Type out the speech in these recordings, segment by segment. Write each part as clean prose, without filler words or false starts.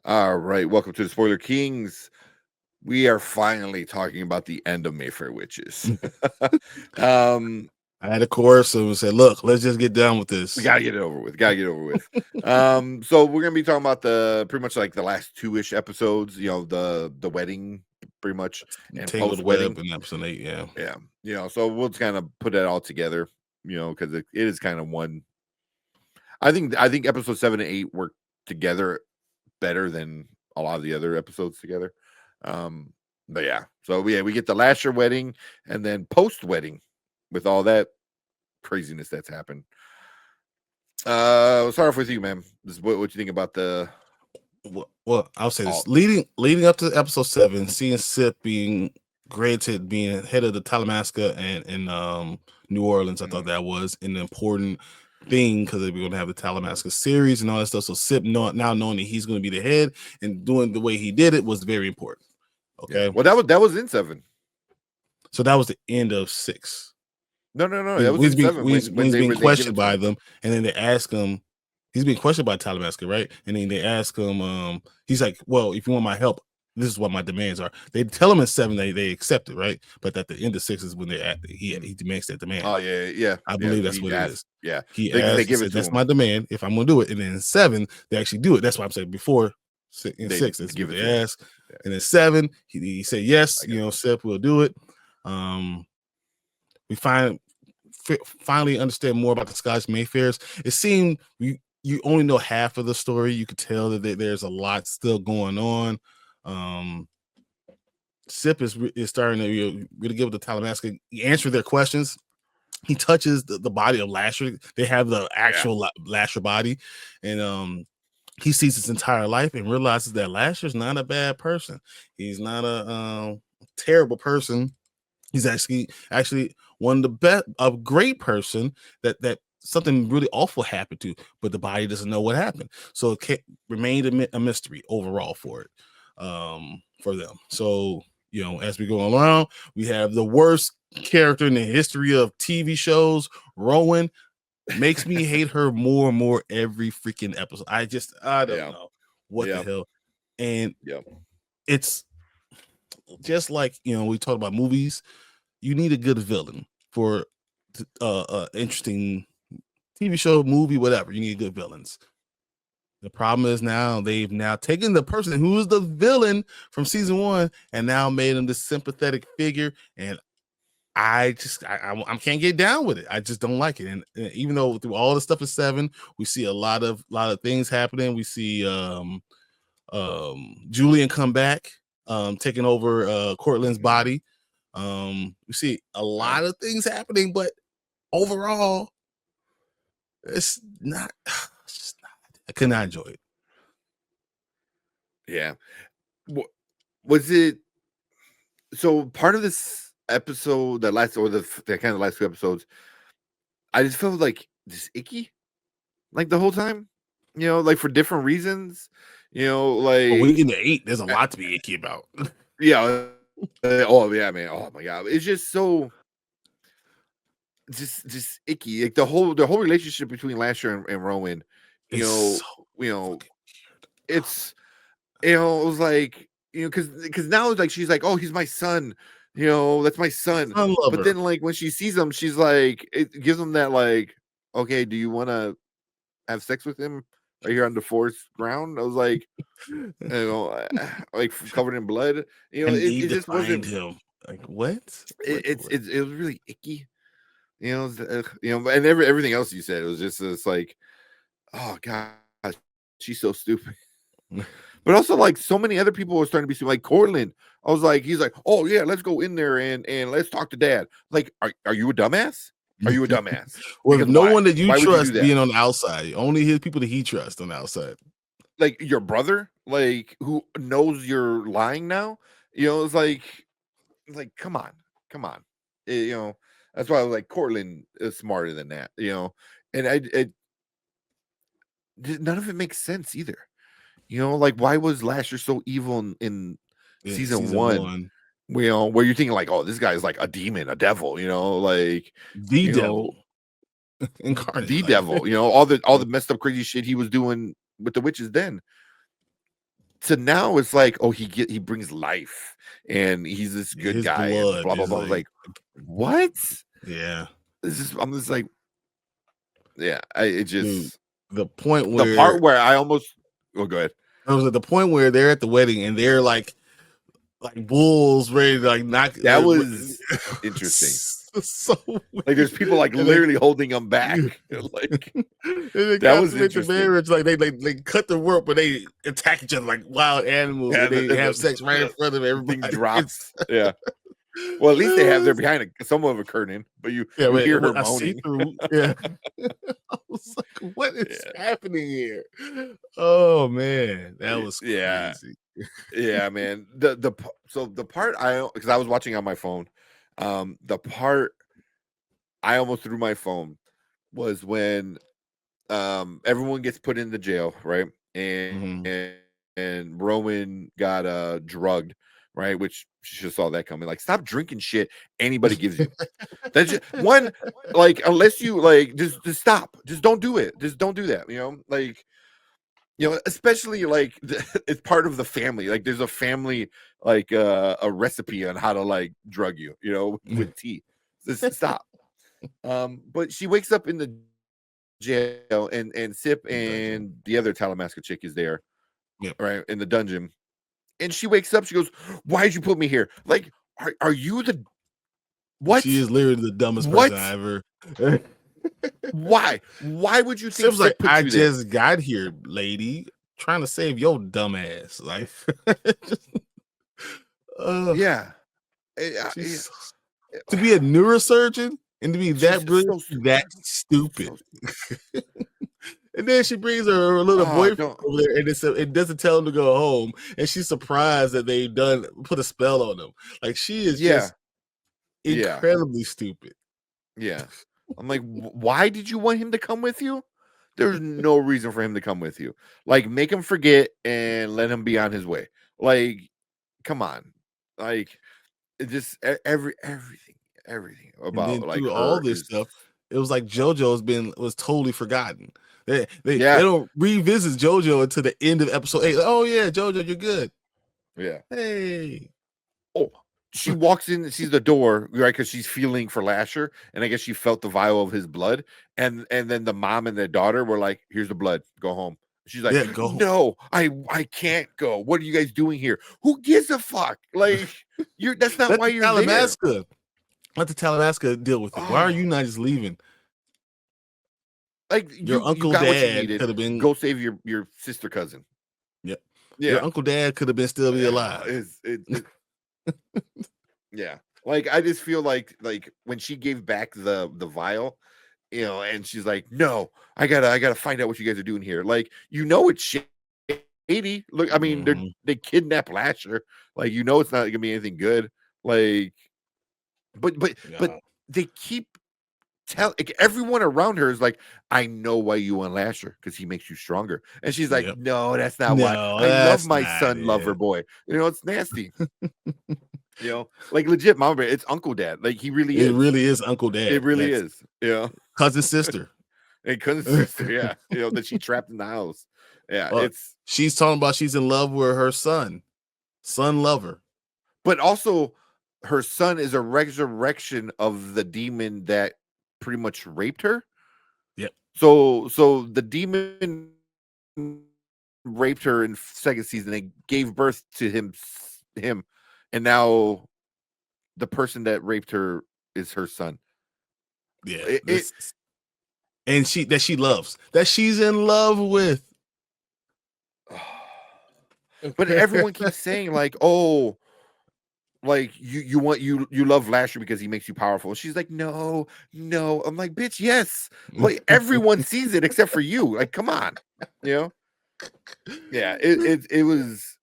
All right, welcome to the Spoiler Kings. We are finally talking about the end of Mayfair Witches. um, I had a chorus and said, "Look, let's just get done with we this." gotta get it over with. So we're gonna be talking about the pretty much like the last two-ish episodes. The wedding, pretty much, and Tangled post wedding. web in episode 8. Yeah, Yeah, so we'll kind of put that all together. Because it is kind of one. I think episode 7 and 8 work together better than a lot of the other episodes together. Um, but yeah, so we get the Lasher wedding and then post wedding with all that craziness that's happened. We'll start off with you, man. This is what you think about the well, I'll say all. this: leading up to episode 7, seeing Sip being granted being head of the Talamasca and in New Orleans, I thought that was an important thing because we're going to have the Talamasca series and all that stuff. So Sip now knowing that he's going to be the head and doing the way he did it was very important. Okay, Yeah. Well, that was in 7. so that was the end of 6. No, that was in 7 When he's being they give it questioned to by him. them, and then they ask him, he's being questioned by Talamasca, right? And then they ask him, he's like, "Well, if you want my help, this is what my demands are." They tell him in 7 they accept it, right? But at the end of 6 is when he demands that demand. Oh yeah. I believe that's He what it asked. is. Yeah, He they asked, he give it said, to "That's him. my demand if I'm going to do it." And then in 7 they actually do it. That's why I'm saying before in They 6 that's give what it they to him. ask, Yeah, and then 7 he said yes, I guess. Seth will do it. We finally understand more about the Scottish Mayfairs. It seemed you only know half of the story. You could tell that there's a lot still going on. Sip is starting to really give the Talamasca answer their questions. He touches the body of Lasher. They have the actual Lasher body, and he sees his entire life and realizes that Lasher's not a bad person. He's not a terrible person. He's actually one of the best, a great person that something really awful happened to, but the body doesn't know what happened. So it remained a mystery overall for it, for them. So as we go around, we have the worst character in the history of TV shows, Rowan. Makes me hate her more and more every freaking episode. I don't know what the hell. And it's just like we talked about movies. You need a good villain for interesting TV show, movie, whatever. You need good villains. The problem is now they've taken the person who is the villain from season 1 and now made him this sympathetic figure, and I can't get down with it. I just don't like it. And even though through all the stuff in 7, we see a lot of things happening. We see Julian come back, taking over Cortland's body. We see a lot of things happening, but overall, it's not. I could not enjoy it. Yeah. Was it so part of this episode, the kind of last 2 episodes, I just felt like just icky, like the whole time, like for different reasons, like But when you get to 8, there's a lot to be icky about. yeah, oh yeah, man, oh my god, it's just so just icky, like the whole relationship between Lasher and Rowan, you It's know, so you know, it's it was like because now it's like she's like, oh, he's my son, that's my son, son but lover. then like when she sees him, she's like, it gives him that like, okay, do you want to have sex with him right here on the forest ground? I was like, like covered in blood. I It need to just find wasn't. him. Like what? It was really icky. And everything else you said, it was just it's like, oh god, she's so stupid. But also, like, so many other people were starting to be stupid. Like Cortland, I was like, he's like, oh yeah, let's go in there and let's talk to dad. Like, are you a dumbass? Are you a dumbass? Well, Because no why? one that you Why would you do trust that? being on the outside. Only his people that he trusts on the outside. Like your brother, like who knows you're lying now? It's like come on. That's why I was like, Cortland is smarter than that. And none of it makes sense either. Like why was Lasher so evil in Yeah, season season one? 1. Where you're thinking like, oh, this guy's like a demon, a devil, like The you know, devil incarnate. the Like devil, all the messed up crazy shit he was doing with the witches then. to now it's like, oh, he brings life and he's this good His guy and blood blah blah is blah. I was like, like, what? yeah, I'm just like, yeah. It dude. just The point the where part where I almost. Oh, go ahead. I was at the point where they're at the wedding and they're like bulls ready to like knock. That was interesting. So Like there's weird. people like And they literally holding him back. Like and they that was consummate the interesting. marriage. Like they cut the rope, but they attack each other like wild animals, Yeah, and they have the, sex right in front of the thing everybody. drops. Yeah. Well, at least they have they're behind somewhat of a curtain, but Yeah, you wait, hear her I see moaning. through. Yeah, I was like, "What is Yeah. happening here?" Oh man, that was Yeah. crazy. Yeah, man. So the part because I was watching on my phone, the part I almost threw my phone was when everyone gets put in the jail, right? Mhm. And Roman got drugged, right? Which she should have saw that coming. Like, stop drinking shit anybody gives you. That's just one, like, unless you like just stop. Just don't do it. Just don't do that. Like, especially like it's part of the family. Like there's a family like a recipe on how to like drug you, with tea. Just stop. But she wakes up in the jail and Sip Dungeon. and the other Talamasca chick is there, Yep. right, in the dungeon. And she wakes up, she goes, "Why'd you put me here? Like, are you the She what? is literally the dumbest person I What? ever. Why? Why would you think Sip's like, Sip put I you there?" just got here, lady, trying to save your dumb ass. Like, just, uh, Yeah. she's to be a neurosurgeon and to be She's that brilliant, so stupid. that stupid. So And then she brings her little oh, boyfriend don't. over there, and it doesn't tell him to go home. And she's surprised that they've put a spell on him. Like she is Yeah. just Yeah. incredibly stupid. Yeah. I'm like, why did you want him to come with you? There's no reason for him to come with you. Like, make him forget and let him be on his way. Like, come on. Like, it just everything And then about like through all her this is stuff, it was like was totally forgotten. They yeah, don't revisit JoJo until the end of episode 8. Oh yeah, JoJo, you're good. yeah. Hey. Oh, she walks in and sees the door, right? Because she's feeling for Lasher, and I guess she felt the vial of his blood. And then the mom and the daughter were like, "Here's the blood. Go home." She's like, Yeah, go. "No, I can't go. What are you guys doing here? Who gives a fuck? Like, that's not Let why the you're there." Talamasca. Let the Talamasca deal with it. Why are Oh, you not just leaving? like Your you uncle got what you dad needed. could have been. Go save your sister cousin. Yep. Your Yeah, uncle dad could have been still be alive. Yeah. Like I just feel like when she gave back the vial, and she's like, "No, I gotta find out what you guys are doing here." Like, it's shady. Look, I mean, Mhm. they kidnap Lasher. Like, it's not gonna be anything good. Like, but Yeah. they keep like everyone around her is like, "I know why you want Lasher because he makes you stronger," and she's like, Yep. "No, that's not why. No, I love that's my not son, lover it. boy. It's nasty." Like legit, mama bear. It's Uncle Dad. Like he really It is. really is Uncle It Dad. really That's is. cousin sister. And cousin sister. Yeah, that she trapped in the house. Yeah, Look, she's talking about she's in love with her son lover. but also her son is a resurrection of the demon that pretty much raped her. Yep. So the demon raped her in second season. They gave birth to him, and now the person that raped her is her son. Yeah. It This and she loves. That she's in love with. but everyone keeps saying like, "Oh, like you love Lasher because he makes you powerful." She's like, "No, no." I'm like, "Bitch, yes." Like everyone sees it except for you. Like, come on, you know? Yeah, it was.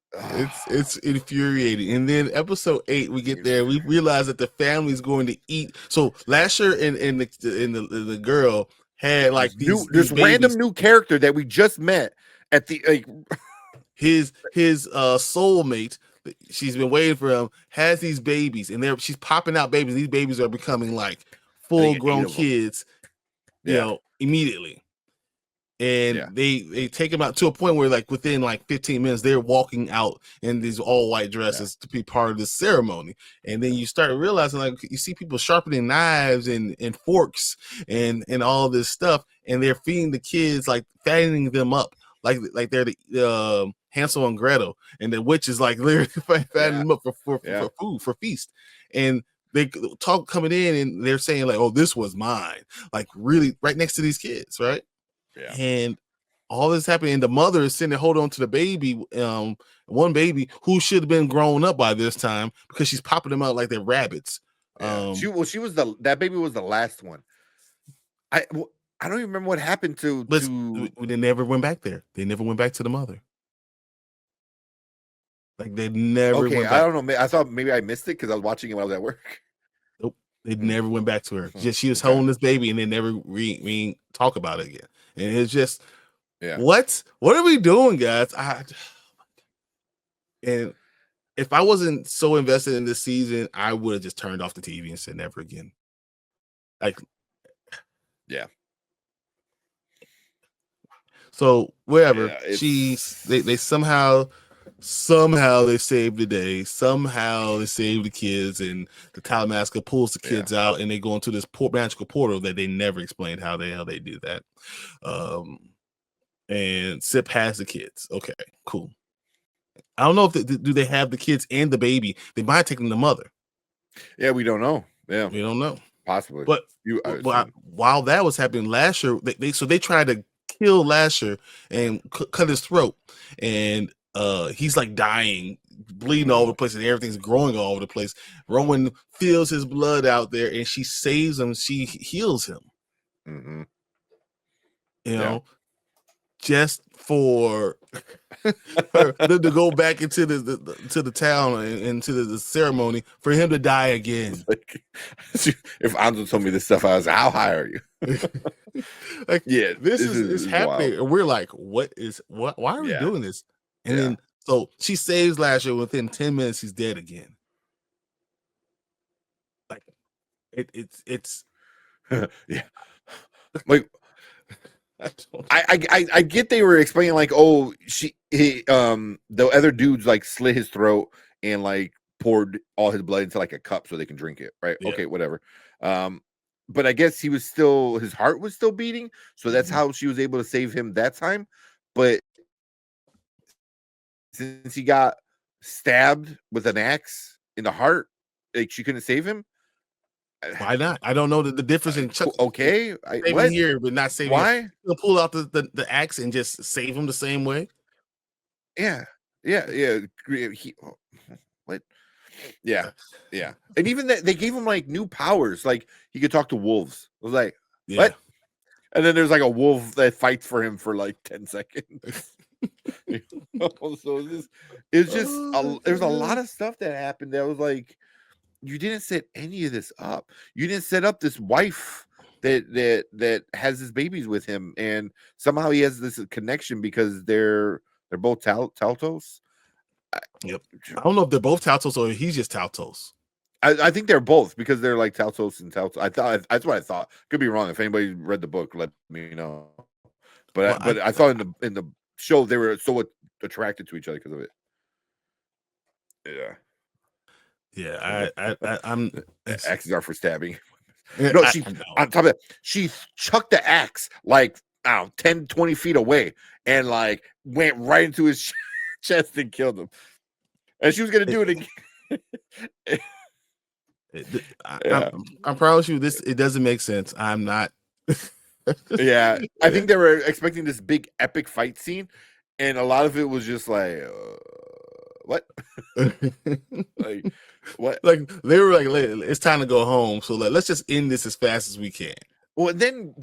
It's infuriating. And then episode 8, we get there. We realize that the family's going to eat. So Lasher and the girl had like these This random babies. new character that we just met at the like. His soulmate, she's been waiting for him, has these babies, and she's popping out babies. These babies are becoming like I full think 8 grown of them. kids, Yeah, immediately. and Yeah. they take him out to a point where like within like 15 minutes they're walking out in these all white dresses to be part of the ceremony. And then you start realizing like you see people sharpening knives and forks and all this stuff, and they're feeding the kids, like fattening them up like they're the Hansel and Gretel, and the witch is like literally fattening them up for food, for feast. And they talk coming in and they're saying like, oh, this was mine, like really right next to these kids, right? Yeah. And all this happening, and the mother is sitting there holding on to the baby, one baby who should have been grown up by this time, because she's popping them out like they're rabbits. Yeah. She was that baby was the last one. I don't even remember what happened to But they never went back there. They never went back to the mother. Like they never Okay, went I back. don't know. I thought maybe I missed it because I was watching it when I was at work. Nope. They never went back to her. Just she was Okay. holding this baby, and they never talk about it again. And it's just, Yeah. what are we doing, guys? And if I wasn't so invested in this season, I would have just turned off the TV and said never again. Like, yeah. So wherever Yeah, they somehow they save the day. Somehow they save the kids, and the Talamasca pulls the kids out, and they go into this magical portal that they never explained how the hell they do that. And Sip has the kids. Okay, cool. I don't know if do they have the kids and the baby. They might have taken the mother. Yeah, we don't know. Yeah, we don't know. Possibly. But while that was happening, Lasher, they tried to kill Lasher and cut his throat, and he's like dying, bleeding all over the place, and everything's growing all over the place. Rowan feels his blood out there, and she saves him. She heals him. Mm-hmm. You know, just for her to go back into the town and into the ceremony for him to die again. Like, if Anzo told me this stuff, I was like, how high are you? Like, yeah, this is happening, and we're like, why are we doing this? And then so she saves Lasher. Within 10 minutes, he's dead again. Like it's yeah. Like I get they were explaining like, oh, the other dudes like slit his throat and like poured all his blood into like a cup so they can drink it, right? Yeah. Okay, whatever. But I guess his heart was still beating, so that's how she was able to save him that time. But since he got stabbed with an axe in the heart, like she couldn't save him. Why not? I don't know the difference in Chuck. Okay, saving here, but not saving. Why? He'll pull out the axe and just save him the same way. Yeah. What? Yeah. And even that they gave him like new powers, like he could talk to wolves. I was like, what? And then there's like a wolf that fights for him for like 10 seconds. So there's a lot of stuff that happened that was like, you didn't set any of this up. You didn't set up this wife that has his babies with him, and somehow he has this connection because they're both taltos. Yep. I don't know if they're both taltos or he's just taltos. I think they're both, because they're like taltos and taltos. I thought that's what I thought. Could be wrong. If anybody read the book, let me know. But I thought in the show they were so attracted to each other because of it. Yeah, I'm axes are for stabbing. No, she on top of it, she chucked the axe like 10, 20 feet away and like went right into his chest and killed him. And she was gonna do it again. I promise you, it doesn't make sense. I'm not. I think they were expecting this big epic fight scene, and a lot of it was just like, what? Like, what? Like they were like, it's time to go home, so let's just end this as fast as we can. Well, then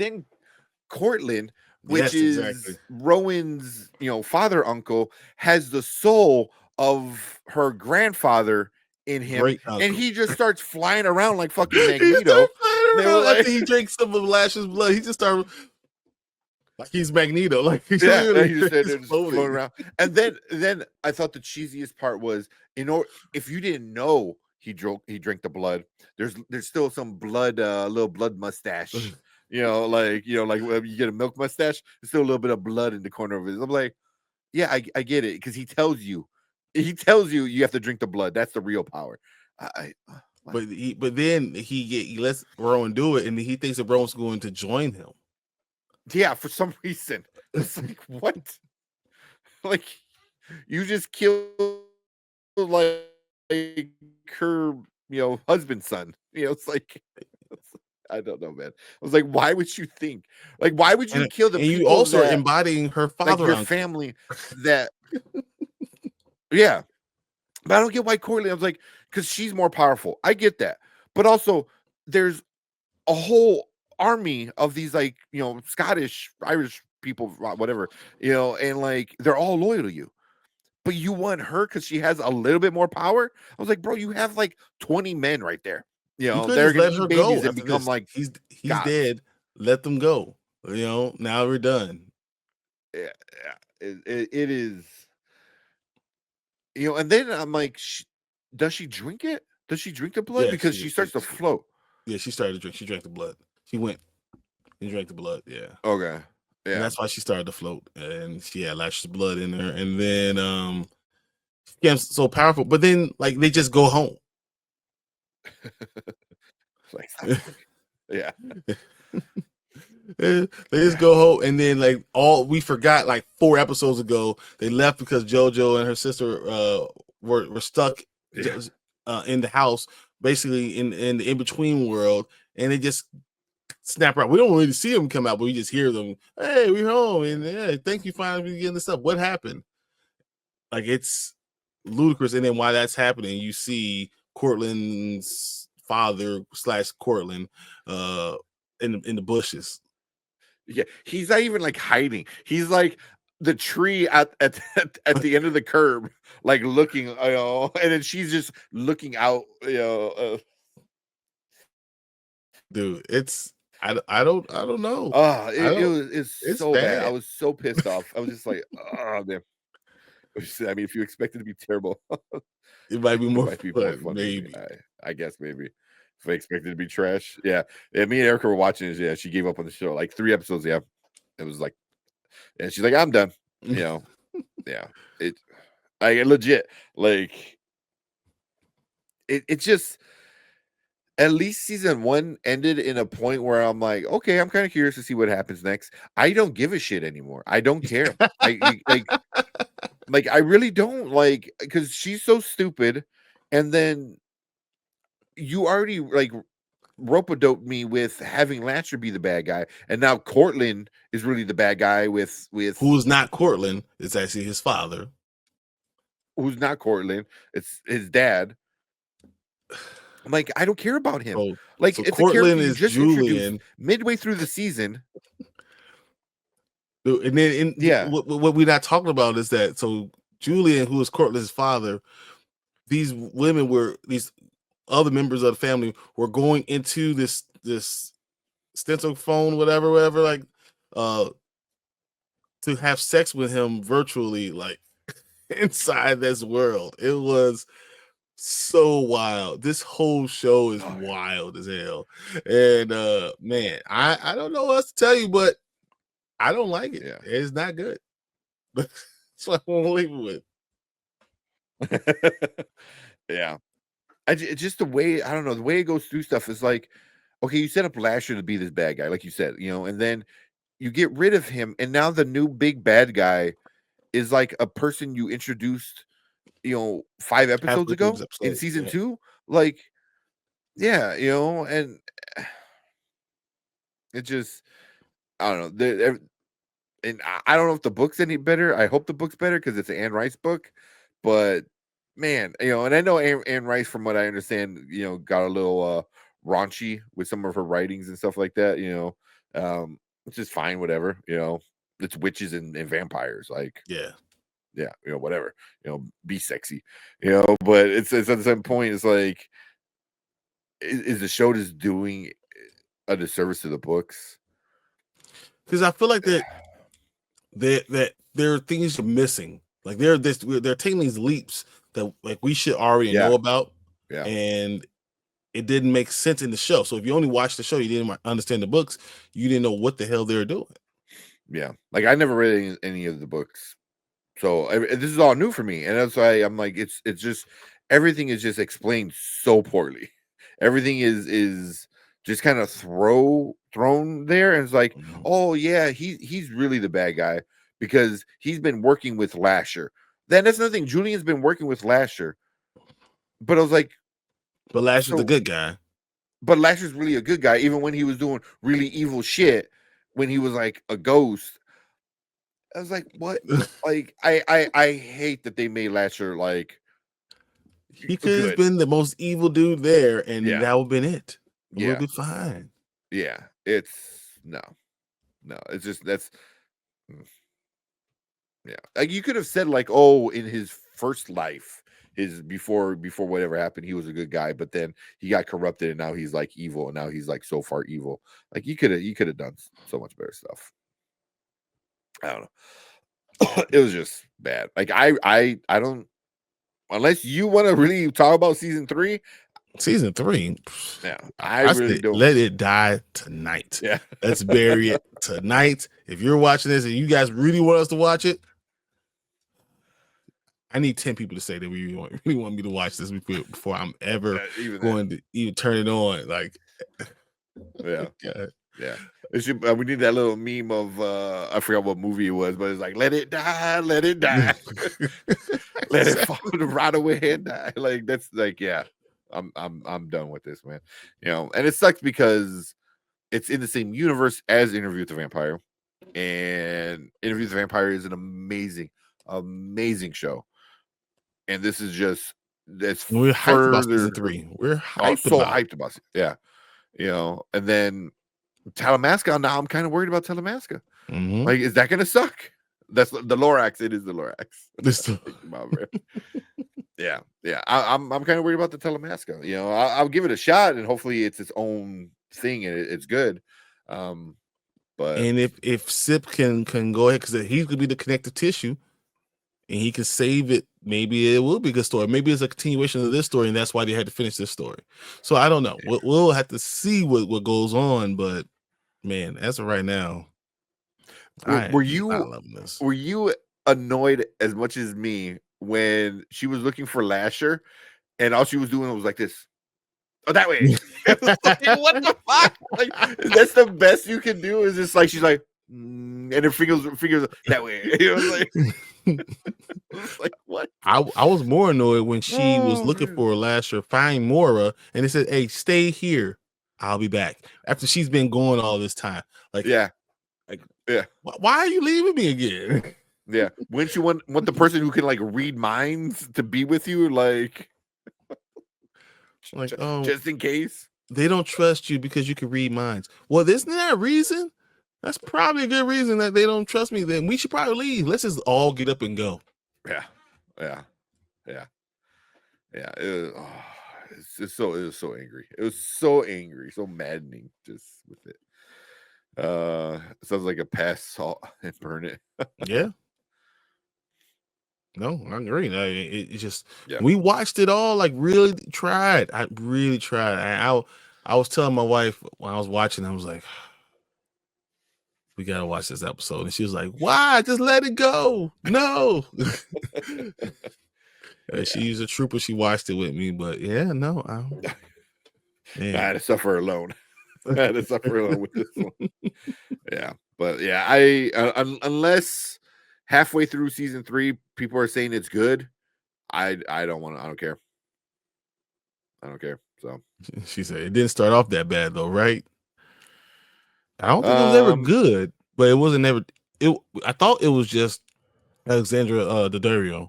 Cortland, which is Rowan's father uncle, has the soul of her grandfather in him, and he just starts flying around like fucking Magneto. After he drinks some of Lash's blood, he just started like he's Magneto, like he's he just floating around. And then I thought the cheesiest part was, if you didn't know he drank the blood, there's still some blood, little blood mustache, like when you get a milk mustache, there's still a little bit of blood in the corner of his. I'm like, yeah, I get it because he tells you you have to drink the blood. That's the real power. What? But then he lets Rowan do it, and he thinks that Rowan's going to join him. Yeah, for some reason, it's like what? Like you just killed like her, husband's son. It's like I don't know, man. I was like, why would you think? Like, why would you And kill the and you people also are that embodying her like father your on family that yeah. But I don't get why Courtney. I was like, because she's more powerful. I get that. But also there's a whole army of these like, Scottish, Irish people, whatever, and like they're all loyal to you. But you want her because she has a little bit more power. I was like, bro, you have like 20 men right there. You could They're just gonna let eat her babies go and after become this. like He's gods. dead. Let them go. Now we're done. Yeah, yeah. It is, and then I'm like, does she drink it? Does she drink the blood? Yeah, Because she starts to float. she started to drink. She drank the blood. She went and drank the blood. Yeah. Okay. And Yeah. that's why she started to float. And she had lashes of blood in her. And then she became so powerful. But then like they just go home. Like, stop killing me. Yeah. They just Yeah. go home, and then like we forgot like 4 episodes ago they left because JoJo and her sister were stuck Yeah. in the house, basically in the in between world, and they just snap out. We don't really see them come out, but we just hear them. Hey, we're home, and yeah, thank you finally getting this up. What happened? Like it's ludicrous, and then while that's happening, you see Cortland's father slash Cortland in the bushes. Yeah. He's not even like hiding. He's like the tree at the end of the curb, like looking, and then she's just looking out, Dude, I don't know. I it don't was it's it's so bad. I bad. was so pissed off. I was just like, oh man. I mean, if you expect it to be terrible, It might be it more might be more fun, fun for me. maybe. I guess maybe if I expected it to be trash, yeah. Yeah, me and Erica were watching this. Yeah, she gave up on the show like 3 episodes. Yeah, it was like, and she's like, I'm done. You know, yeah. It, I legit like it. It just at least season one ended in a point where I'm like, okay, I'm kind of curious to see what happens next. I don't give a shit anymore. I don't care. Like I really don't like because she's so stupid, and then you already like rope-a-dope me with having Lancer be the bad guy, and now Cortland is really the bad guy with Who's not Cortland? It's actually his father. who's not Cortland. It's his dad. I'm like, I don't care about him. So Like, so it's a character Cortland you is just introduced Julian. midway through the season. Dude, and then Yeah, what we're not talking about is that so Julian, who is Cortland's father, these women were these other members of the family were going into this stencil phone, whatever, like uh to have sex with him virtually, like inside this world. It was so wild. This whole show is oh, wild as hell. And man, I don't know what else to tell you, but I don't like it. yeah. It's not good. That's what I'm gonna leave it with. Yeah. Just the way I don't know the way it goes through stuff is like, okay, you set up Lasher to be this bad guy, like you said, and then you get rid of him, and now the new big bad guy is like a person you introduced, 5 episodes Halfway through this ago in episode. season Yeah. 2. Like, yeah, and it just I don't know. And I don't know if the book's any better. I hope the book's better because it's an Anne Rice book. But man, and I know Anne Rice, from what I understand, got a little raunchy with some of her writings and stuff like that. Which is fine, whatever. It's witches and vampires, like Yeah. yeah, whatever. Be sexy, But it's at the same point, it's like, is the show just doing a disservice to the books? Because I feel like that there are things you're missing. Like they're taking these leaps that like we should already Yeah, know about, yeah, and it didn't make sense in the show. So if you only watched the show, you didn't understand the books, you didn't know what the hell they were doing. Yeah, like I never read any of the books, so this is all new for me, and that's why I'm like, it's just everything is just explained so poorly. Everything is just kind of thrown there, and it's like, Mhm. oh yeah, he's really the bad guy because he's been working with Lasher. Then that's another thing. Julian's been working with Lasher, but I was like, But Lash is the so, good guy. but Lasher's really a good guy, even when he was doing really evil shit. When he was like a ghost, I was like, what? Like, I hate that they made Lasher like He could have good. been the most evil dude there, and Yeah, that would have been it. We'll yeah, be fine. yeah. It's no, no. It's just that's mm, yeah. Like you could have said like, oh, in his first life, his before whatever happened, he was a good guy, but then he got corrupted, and now he's like evil, and now he's like so far evil. Like you could have done so much better stuff. I don't know. It was just bad. Like I don't unless you want to really talk about season 3. Season 3, Yeah, I I really say don't. let it die tonight. Yeah. Let's bury it tonight. If you're watching this and you guys really want us to watch it, I need 10 people to say that we really want me to watch this before I'm ever Even then. going to even turn it on. Like, Yeah. God. Yeah. It should, we need that little meme of I forgot what movie it was, but it's like let it die, let it die. Let it fall to rot away and die. Like that's like, yeah. I'm done with this, man. And it sucks because it's in the same universe as Interview with the Vampire. And Interview with the Vampire is an amazing show. And this is just that's We're hyped about further. season 3. We're I was hyped so about it. hyped about it. Yeah. And then Talamasca. Now I'm kind of worried about Talamasca. Mhm. Like, is that gonna suck? That's the Lorax. It is the Lorax. This Yeah, yeah. I'm kind of worried about the Talamasca. I'll give it a shot, and hopefully it's its own thing and it's good. But and if Sip can go ahead, because he's gonna be the connective tissue, and he can save it, maybe it will be a good story. Maybe it's a continuation of this story, and that's why they had to finish this story. So I don't know. We'll have to see what goes on, but man, as of right now, were, I were am not you loving this. were you annoyed as much as me when she was looking for Lasher and all she was doing was like this? Oh, that way. It was like, what the fuck? Like, that's the best you can do. Is just like she's like, and her fingers that way. It was like, it was like what? I was more annoyed when she was Oh looking man. for Lasher, find Mora, and they said, "Hey, stay here. I'll be back." After she's been going all this time, like, Yeah, like, yeah, why are you leaving me again? yeah. Wouldn't you want the person who can like read minds to be with you, like Like, oh, just in case? they don't trust you because you can read minds. Well, isn't that a reason? That's probably a good reason that they don't trust me. Then we should probably leave. Let's just all get up and go. Yeah, yeah, yeah, yeah. It was so angry. It was so angry, so maddening, just with it. It sounds like a pass salt and burn it. Yeah. No, I agree. It's just Yeah, we watched it all. Like, really tried. I really tried. I was telling my wife when I was watching, I was like, we gotta watch this episode. And she was like, why? Just let it go. No. yeah. She's a trooper. She watched it with me. But yeah, no. I Man. had to suffer alone. I had to suffer alone with this one. Yeah, but yeah, unless halfway through season 3, people are saying it's good. I don't want to. I don't care. I don't care. So, She said it didn't start off that bad though, right? I don't think it was ever um, good, but it wasn't ever. It. I thought it was just Alexandra Daddario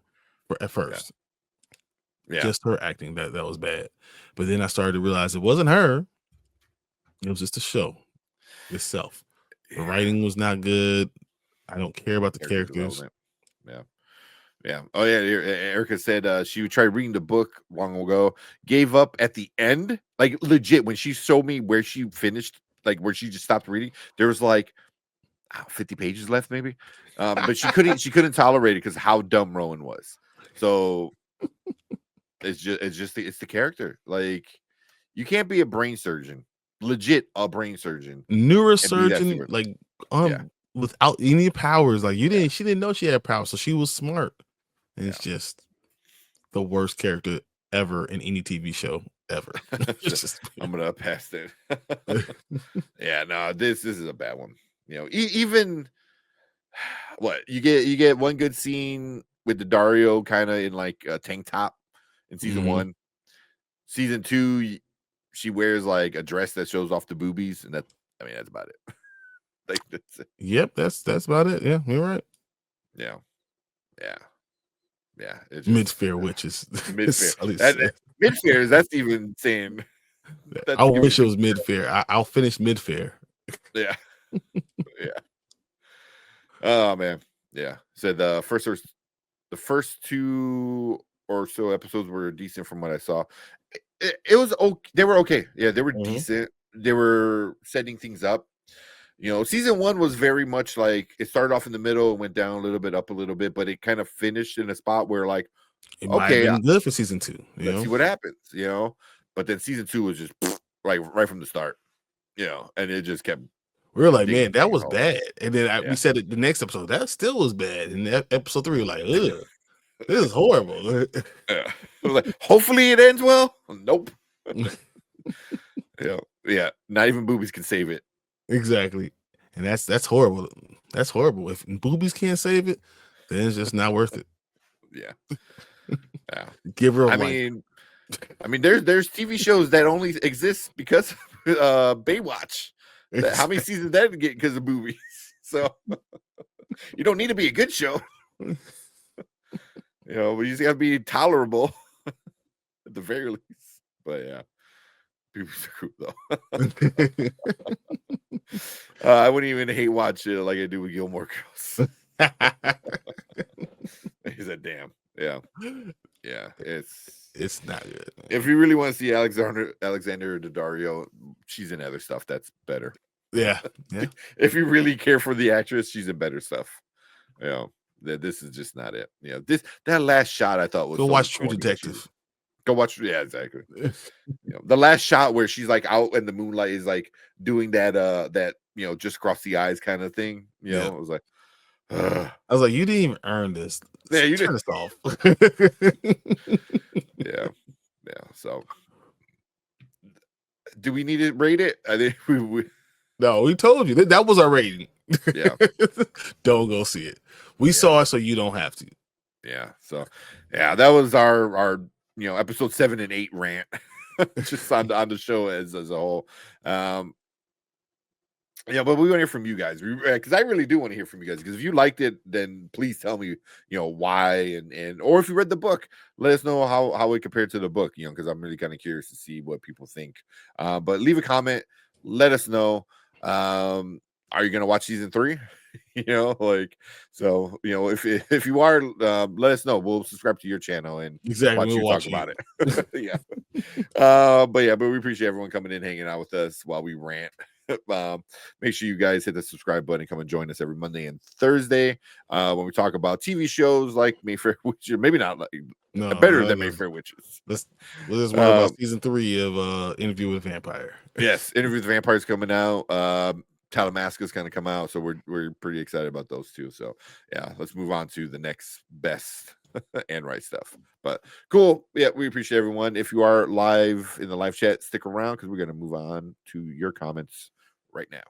at yeah, first, yeah, just her acting that was bad. But then I started to realize it wasn't her. It was just the show itself. The yeah. writing was not good. I don't care about the Character characters. development. Yeah. Yeah. Oh yeah. Erica said she tried reading the book long ago, gave up at the end. Like legit, when she showed me where she finished, like where she just stopped reading, there was like 50 pages left, maybe. But she couldn't tolerate it because how dumb Rowan was. So it's the character. Like You can't be a brain surgeon, legit a brain surgeon, and be that Neurosurgeon, stupid. like, Yeah, without any powers, like, yeah, she didn't know she had powers, so she was smart, and yeah. it's just the worst character ever in any TV show ever. So It's just I'm gonna pass it. Yeah, no, this is a bad one. Even what you get one good scene with the Dario kind of in like a tank top in season Mhm. one. Season two, she wears like a dress that shows off the boobies, and that's about it. Like that's it. Yep, that's about it. Yeah, you're right. Yeah, yeah, yeah. It's just Mid-fair witches. mid fair. Sully That said. mid fair, that's even saying I that's giving wish it too was much credit. mid-fair. I'll finish mid-fair. Yeah, yeah. Oh man, yeah. So the first two or so episodes were decent from what I saw. It was okay. They were okay. Yeah, they were Mhm. decent. They were setting things up. Season one was very much like it started off in the middle and went down a little bit, up a little bit, but it kind of finished in a spot where like, It might have okay, been good for season 2, let's see what happens. But then season two was just like right from the start, and it just kept We were like, digging "Man, that digging was holes. bad." And then we Yeah. said it the next episode, "That still was bad." And episode 3, we're like, "Ugh, this is horrible." Yeah. I was like, hopefully it ends well. Nope. Yeah. Not even boobies can save it. Exactly. And that's horrible. That's horrible. If boobies can't save it, then it's just not worth it. Yeah. Yeah. Give her a I life. mean, there's TV shows that only exist because of Baywatch. How many seasons that get because of boobies? So you don't need to be a good show, but you just gotta be tolerable at the very least. But yeah, boobies are cool though. I wouldn't even hate watch it like I do with Gilmore Girls. He said, "Damn, yeah, yeah." It's not good, If man. you really want to see Alexander Daddario, she's in other stuff that's better. Yeah. Yeah. If you really care for the actress, she's in better stuff. You know, this is just not it. That last shot I thought was Go so watch True corny and cheesy. Detective. Go watch, yeah, exactly. The last shot where she's like out in the moonlight is like doing that just across the eyes kind of thing. Yeah. I was like, ugh. I was like, "You didn't even earn this. Yeah, you did. Turn this off." Yeah, yeah. So, do we need to rate it? I think we No, we told you that was our rating. yeah, Don't go see it. We yeah. saw it, so you don't have to. Yeah. So yeah, that was our episode 7 and 8 rant just on the show as a whole. Yeah, but we want to hear from you guys because I really do want to hear from you guys. Because if you liked it, then please tell me, why and or if you read the book, let us know how it compared to the book. Because I'm really kind of curious to see what people think. But leave a comment, let us know. Are you gonna watch season 3? So if you are, let us know. We'll subscribe to your channel and Exactly. watch We'll you talk watch about you. it. Yeah. But we appreciate everyone coming in, hanging out with us while we rant. Make sure you guys hit the subscribe button and come and join us every Monday and Thursday when we talk about TV shows like Mayfair Witches, maybe not like better than No. Mayfair Witches. We'll just worry about season 3 of Interview with a Vampire. Yes, Interview with the Vampires coming out. Talamasca is going to come out, so we're pretty excited about those two. So yeah, let's move on to the next best and right stuff. But cool. Yeah, we appreciate everyone. If you are live in the live chat, stick around because we're going to move on to your comments right now.